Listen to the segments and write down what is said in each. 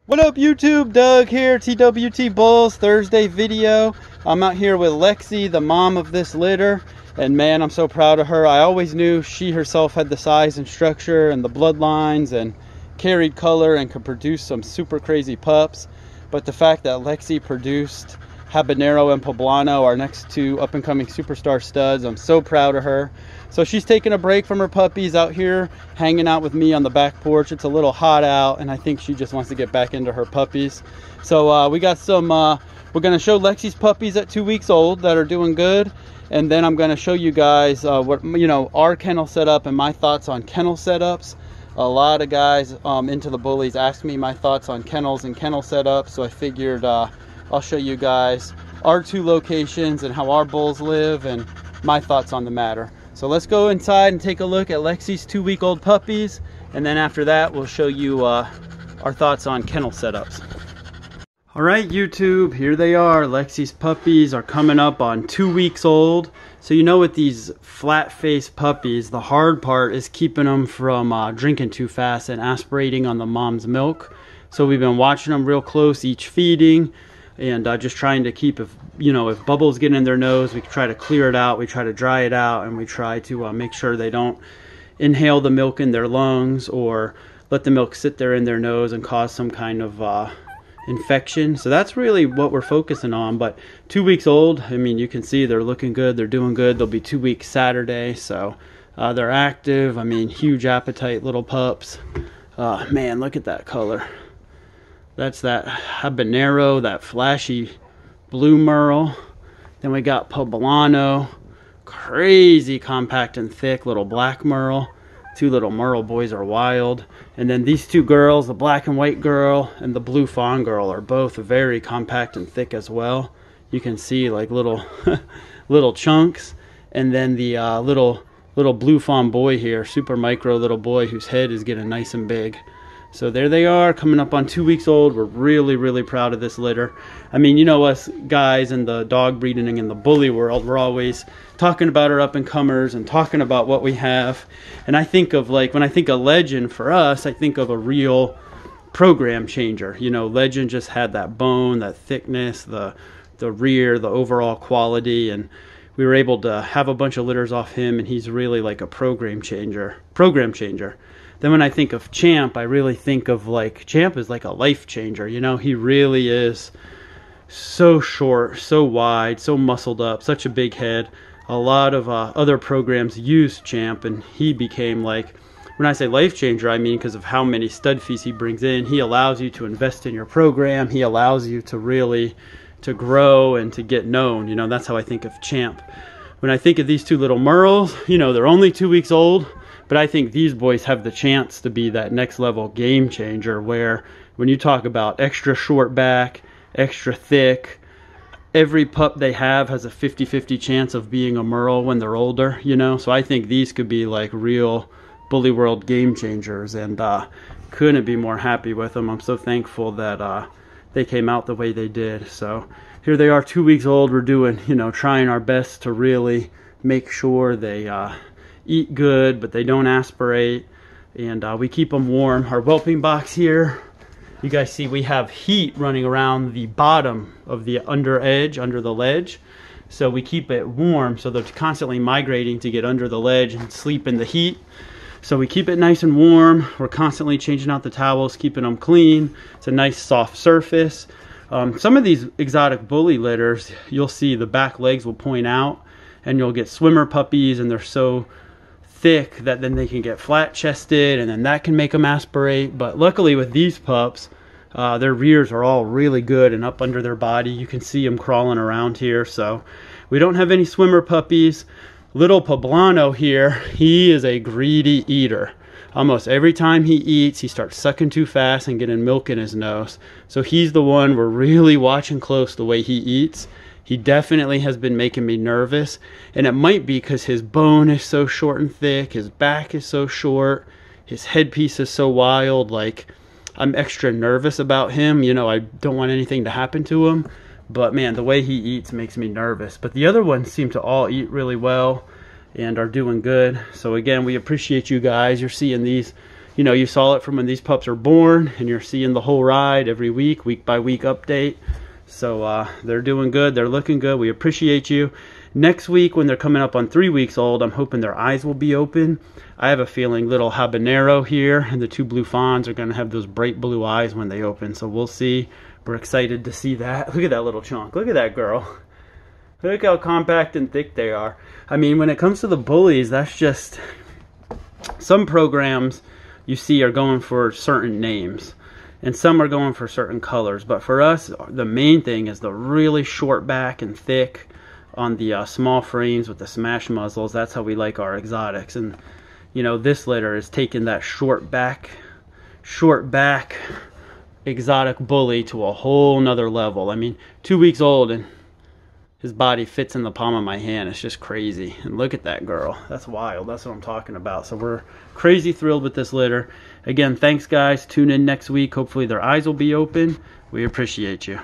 What up YouTube? Doug here, TWT Bulls Thursday video. I'm out here with Lexi, the mom of this litter, and man, I'm so proud of her. I always knew she herself had the size and structure and the bloodlines and carried color and could produce some super crazy pups, but the fact that Lexi produced Habanero and Poblano, our next two up-and-coming superstar studs, I'm so proud of her. So she's taking a break from her puppies out here, hanging out with me on the back porch. It's a little hot out, and I think she just wants to get back into her puppies. So we got some, we're gonna show Lexi's puppies at 2 weeks old that are doing good. And then I'm gonna show you guys what, our kennel setup and my thoughts on kennel setups. A lot of guys into the bullies ask me my thoughts on kennels and kennel setups. So I figured I'll show you guys our two locations and how our bulls live and my thoughts on the matter. So let's go inside and take a look at Lexi's 2-week-old puppies, and then after that we'll show you our thoughts on kennel setups. All right YouTube, here they are. Lexi's puppies are coming up on 2 weeks old. So with these flat-faced puppies, the hard part is keeping them from drinking too fast and aspirating on the mom's milk. So we've been watching them real close each feeding, and just trying to keep, if bubbles get in their nose, we try to clear it out, we try to dry it out, and we try to make sure they don't inhale the milk in their lungs or let the milk sit there in their nose and cause some kind of infection. So that's really what we're focusing on. But 2 weeks old, I mean, you can see they're looking good, they're doing good. They'll be 2 weeks Saturday, so they're active. I mean, huge appetite little pups. Man, look at that color. That's that Habanero, that flashy blue merle. Then we got Poblano, crazy compact and thick little black merle. Two little merle boys are wild. And then these two girls, the black and white girl and the blue fawn girl, are both very compact and thick as well. You can see like little little chunks. And then the little blue fawn boy here, super micro little boy whose head is getting nice and big. So there they are, coming up on 2 weeks old. We're really proud of this litter. I mean, us guys in the dog breeding and the bully world, we're always talking about our up-and-comers and talking about what we have. And I think of, like, when I think of Legend for us, I think of a real program changer. Legend just had that bone, that thickness, the rear, the overall quality, and we were able to have a bunch of litters off him, and he's really like a program changer. Then when I think of Champ, I really think of Champ is like a life changer. He really is so short, so wide, so muscled up, such a big head. A lot of other programs used Champ, and he became when I say life changer, I mean because of how many stud fees he brings in. He allows you to invest in your program. He allows you to really to grow and to get known. That's how I think of Champ. When I think of these two little merles, they're only 2 weeks old. But I think these boys have the chance to be that next level game changer, where when you talk about extra short back, extra thick, every pup they have has a 50-50 chance of being a merle when they're older, So I think these could be like real bully world game changers, and couldn't be more happy with them. I'm so thankful that they came out the way they did. So here they are, 2 weeks old. We're doing, trying our best to really make sure they eat good, but they don't aspirate, and we keep them warm. Our whelping box here, you guys see we have heat running around the bottom of the under the ledge, so we keep it warm, so they're constantly migrating to get under the ledge and sleep in the heat. So we keep it nice and warm. We're constantly changing out the towels, keeping them clean. It's a nice soft surface. Some of these exotic bully litters, you'll see the back legs will point out, and you'll get swimmer puppies, and they're so thick that then they can get flat chested, and then that can make them aspirate. But luckily with these pups, their rears are all really good and up under their body. You can see them crawling around here. So we don't have any swimmer puppies. Little Poblano here, he is a greedy eater. Almost every time he eats, he starts sucking too fast and getting milk in his nose. So he's the one we're really watching close, the way he eats. He definitely has been making me nervous, and it might be because his bone is so short and thick, his back is so short, his headpiece is so wild. I'm extra nervous about him. I don't want anything to happen to him, but man, the way he eats makes me nervous. But the other ones seem to all eat really well and are doing good. So again, we appreciate you guys. You're seeing these you know, you saw it from when these pups are born, and you're seeing the whole ride every week by week update. So they're doing good, they're looking good, we appreciate you. Next week, when they're coming up on 3 weeks old, I'm hoping their eyes will be open. I have a feeling little habanero here and the two blue fawns are going to have those bright blue eyes when they open. So we'll see. We're excited to see that. Look at that little chunk. Look at that girl. Look how compact and thick they are. I mean, when it comes to the bullies, that's just... Some programs you see are going for certain names. And some are going for certain colors. But for us, the main thing is the really short back and thick on the small frames with the smash muzzles. That's how we like our exotics. And you know, this litter is taking that short back exotic bully to a whole nother level. I mean, 2 weeks old and his body fits in the palm of my hand. It's just crazy. And look at that girl. That's wild. That's what I'm talking about. So we're crazy thrilled with this litter. Again, thanks guys. Tune in next week. Hopefully their eyes will be open. We appreciate you.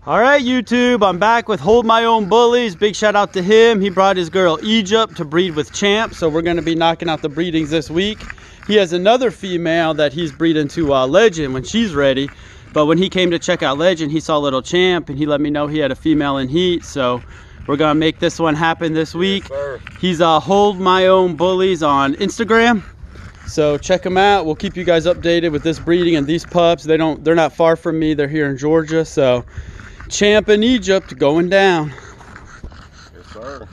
All right, YouTube, I'm back with Hold My Own Bullies. Big shout out to him. He brought his girl Egypt to breed with Champ, so we're going to be knocking out the breedings this week. He has another female that he's breeding to Legend when she's ready. But when he came to check out Legend, he saw little Champ, and he let me know he had a female in heat. So we're going to make this one happen this week. Yes, he's Hold My Own Bullies on Instagram. So check him out. We'll keep you guys updated with this breeding and these pups. They're not far from me. They're here in Georgia, so... Champ in Egypt going down. Yes, sir.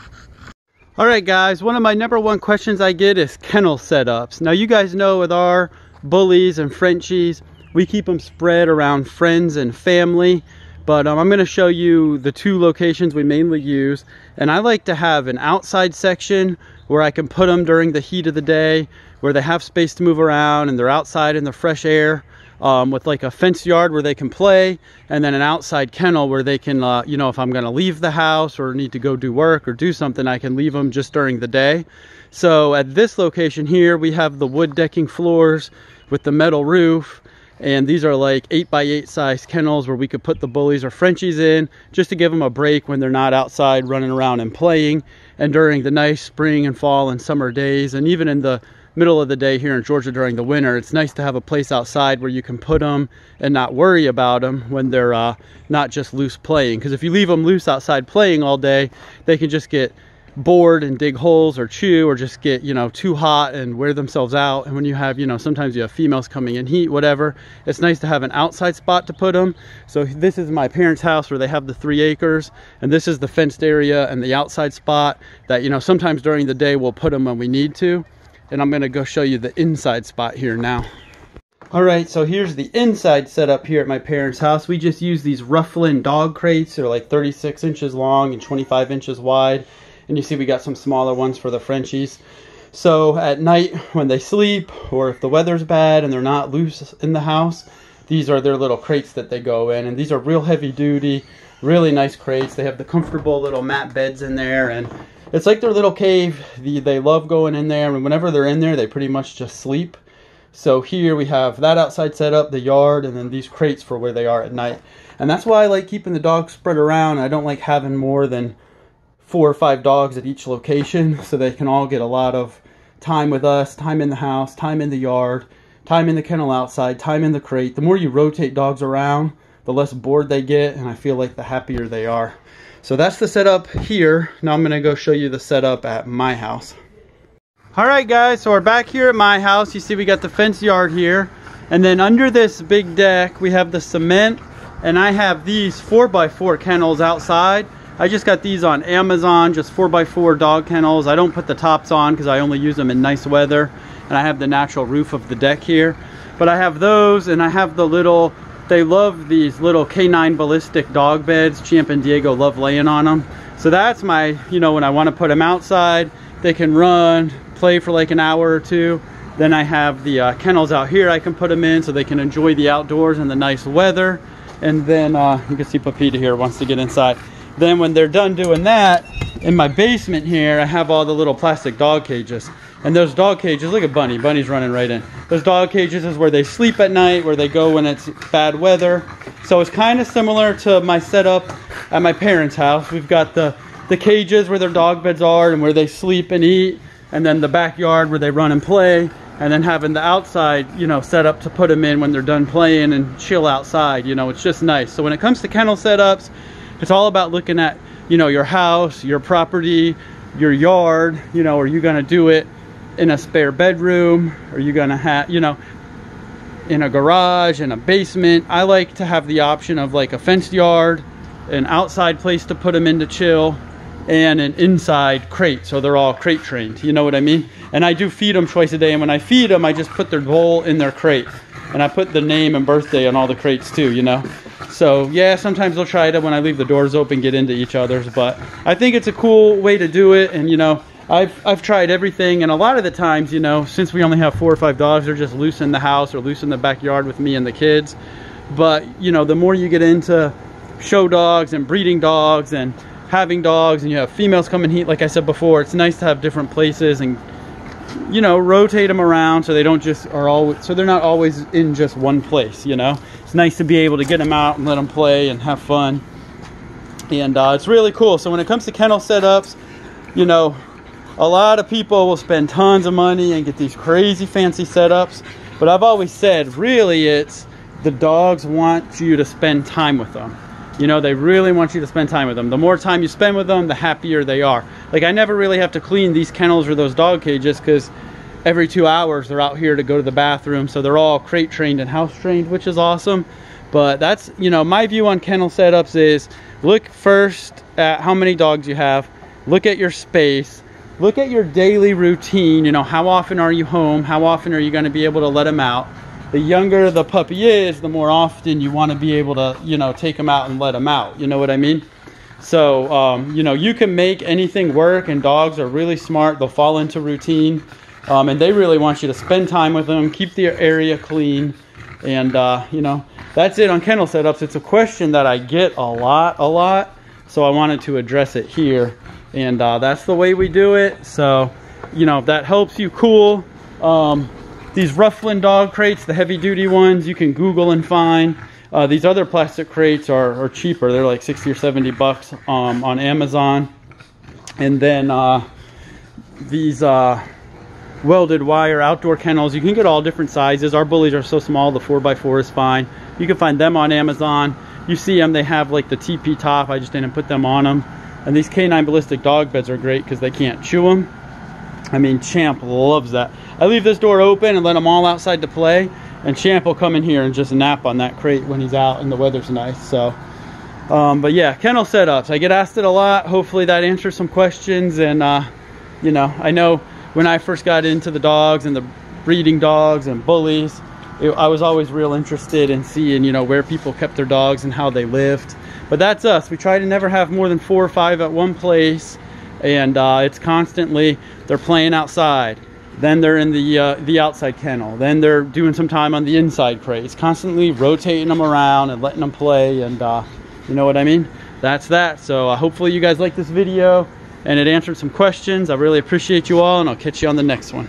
All right, guys. One of my #1 questions I get is kennel setups. Now, you guys know with our bullies and Frenchies, we keep them spread around friends and family. But I'm going to show you the 2 locations we mainly use. And I like to have an outside section where I can put them during the heat of the day, where they have space to move around and they're outside in the fresh air. With like a fence yard where they can play, and then an outside kennel where they can, you know, if I'm going to leave the house or need to go do work or do something, I can leave them just during the day. So at this location here, we have the wood decking floors with the metal roof, and these are like 8x8 size kennels where we could put the bullies or Frenchies in just to give them a break when they're not outside running around and playing. And during the nice spring and fall and summer days, and even in the middle of the day here in Georgia during the winter, it's nice to have a place outside where you can put them and not worry about them when they're not just loose playing. Because if you leave them loose outside playing all day, they can just get bored and dig holes or chew, or just get, you know, too hot and wear themselves out. And when you have, you know, sometimes you have females coming in heat, whatever, it's nice to have an outside spot to put them. So this is my parents' house where they have the 3 acres, and this is the fenced area and the outside spot that, you know, sometimes during the day we'll put them when we need to. And I'm going to go show you the inside spot here now. All right, so here's the inside setup here at my parents' house. We just use these Rufflin dog crates. They're like 36 inches long and 25 inches wide. And you see we got some smaller ones for the Frenchies. So at night when they sleep, or if the weather's bad and they're not loose in the house, these are their little crates that they go in. And these are real heavy duty, really nice crates. They have the comfortable little mat beds in there, and it's like their little cave. They love going in there, and whenever they're in there, they pretty much just sleep. So here we have that outside setup, the yard, and then these crates for where they are at night. And that's why I like keeping the dogs spread around. I don't like having more than 4 or 5 dogs at each location, so they can all get a lot of time with us, time in the house, time in the yard, time in the kennel outside, time in the crate. The more you rotate dogs around, the less bored they get, and I feel like the happier they are. So that's the setup here. Now I'm going to go show you the setup at my house. Alright guys, so we're back here at my house. You see we got the fence yard here. And then under this big deck, we have the cement. And I have these 4x4 kennels outside. I just got these on Amazon, just 4x4 dog kennels. I don't put the tops on because I only use them in nice weather. And I have the natural roof of the deck here. But I have those, and I have the little... They love these little canine ballistic dog beds. Champ and Diego love laying on them. So that's my, you know, when I want to put them outside, they can run, play for like an hour or 2. Then I have the kennels out here I can put them in so they can enjoy the outdoors and the nice weather. And then you can see Pepita here wants to get inside. Then when they're done doing that, in my basement here, I have all the little plastic dog cages. And those dog cages, look at Bunny. Bunny's running right in. Those dog cages is where they sleep at night, where they go when it's bad weather. So it's kind of similar to my setup at my parents' house. We've got the cages where their dog beds are and where they sleep and eat. And then the backyard where they run and play. and then having the outside, you know, set up to put them in when they're done playing and chill outside. You know, it's just nice. So when it comes to kennel setups, it's all about looking at, you know, your house, your property, your yard. You know, are you going to do it in a spare bedroom? Are you going to have, you know, in a garage, in a basement? I like to have the option of like a fenced yard, an outside place to put them in to chill, and an inside crate, so they're all crate trained. You know what I mean? And I do feed them twice a day, and when I feed them, I just put their bowl in their crate, and I put the name and birthday on all the crates too, you know. So yeah, sometimes they'll try to, when I leave the doors open, get into each other's, but I think it's a cool way to do it. And you know, I've tried everything, and a lot of the times, you know, since we only have 4 or 5 dogs, they're just loose in the house or loose in the backyard with me and the kids. But you know, the more you get into show dogs and breeding dogs and having dogs, and you have females come and heat, like I said before, it's nice to have different places and, you know, rotate them around so they don't just are always, so they're not always in just one place. You know, it's nice to be able to get them out and let them play and have fun, and it's really cool. So when it comes to kennel setups, you know, a lot of people will spend tons of money and get these crazy fancy setups, but I've always said, really, it's the dogs want you to spend time with them. You know, they really want you to spend time with them. The more time you spend with them, the happier they are. Like, I never really have to clean these kennels or those dog cages, because every 2 hours they're out here to go to the bathroom. So they're all crate trained and house trained, which is awesome. But that's, you know, my view on kennel setups is, look first at how many dogs you have. Look at your space. Look at your daily routine. You know, how often are you home? How often are you going to be able to let them out? The younger the puppy is, the more often you want to be able to, you know, take them out and let them out. You know what I mean? So, you know, you can make anything work, and dogs are really smart. They'll fall into routine, and they really want you to spend time with them, keep the area clean, and, you know, that's it on kennel setups. It's a question that I get a lot, so I wanted to address it here, and that's the way we do it. So, you know, if that helps you, cool. These Rufflin dog crates, the heavy duty ones, you can Google and find. These other plastic crates are cheaper. They're like 60 or 70 bucks on Amazon. And then these welded wire outdoor kennels, you can get all different sizes. Our bullies are so small, the 4x4 is fine. You can find them on Amazon. You see them, they have like the TP top. I just didn't put them on them. And these canine ballistic dog beds are great because they can't chew them. I mean, Champ loves that. I leave this door open and let them all outside to play, and Champ will come in here and just nap on that crate when he's out and the weather's nice. So, but yeah, kennel setups. I get asked it a lot. Hopefully that answers some questions. And, you know, I know when I first got into the dogs and the breeding dogs and bullies, I was always real interested in seeing, you know, where people kept their dogs and how they lived. But that's us. We try to never have more than 4 or 5 at one place. And it's constantly, they're playing outside, then they're in the outside kennel, then they're doing some time on the inside crate. It's constantly rotating them around and letting them play, and you know what I mean? That's that. So hopefully you guys like this video and it answered some questions. I really appreciate you all, and I'll catch you on the next one.